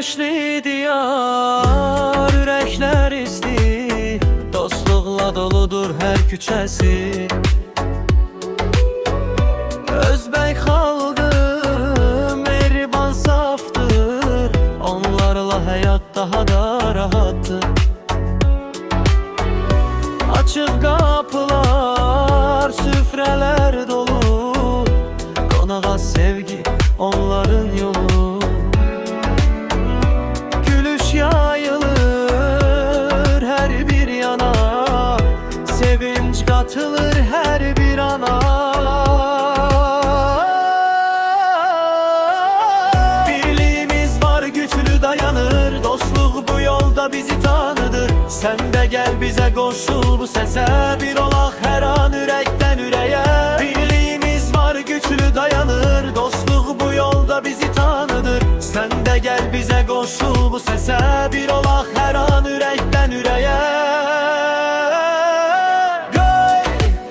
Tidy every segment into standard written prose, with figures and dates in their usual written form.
Güneşli diyar, ürəklər isti, dostluqla doludur hər küçəsi. Özbək xalqı mehriban safdır, onlarla həyat daha da rahatdır. Açıq qapılar, süfrələr dolu, qonağa sevgi onların yolu. Gülüş yayılır hər bir yana, sevinç qatılır hər bir ana. Birliğimiz var, güçlü dayanır, dostluq bu yolda bizi tanıdır. Sen de gel bize qoşul bu səsə, bir olaq hər an ürəkdən ürəyə. Birliğimiz var, güçlü dayanır, dostluq bu yolda bizi tanıdır. Sen de gel bize qoşul bu səsə, bir olaq hər an ürəkdən ürəyə.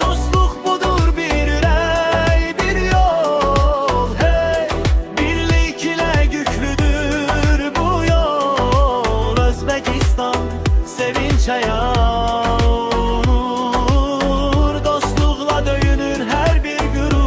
Dostluq budur, bir ürək, bir yol, hey. Birlik ilə yüklüdür bu yol. Özbəkistan sevinç ayağır, dostluqla döyünür hər bir gurur.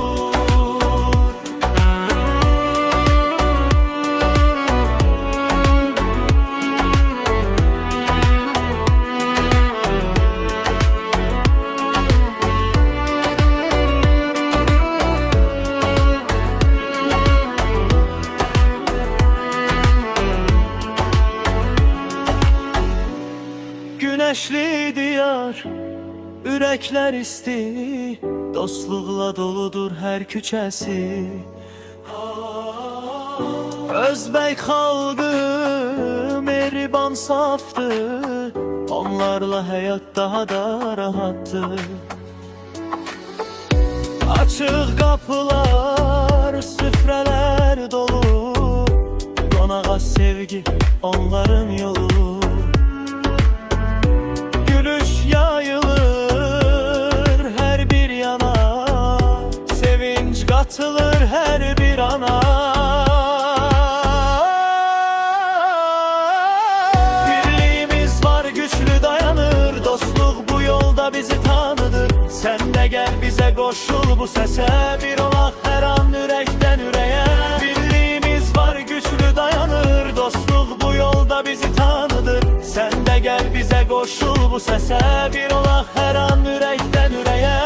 Güneşli diyar, ürəklər isti, dostluqla doludur hər küçəsi. Özbək xalqı mehriban safdır, onlarla həyat daha da rahatdır. Açıq qapılar, süfrələr dolu, qonağa sevgi onların yolu. Gülüş yayılır hər bir yana, sevinç qatılır hər bir ana. Birliğimiz var, güçlü dayanır, dostluq bu yolda bizi tanıdır. Sen de gel bize qoşul bu səsə, bir olaq hər an ürəkdən ürəyə. Birliğimiz var, güçlü dayanır, dostluq bu yolda bizi tanıdır. Sen de gel bize qoşul bu səsə, bir olaq hər an ürəkdən ürəyə.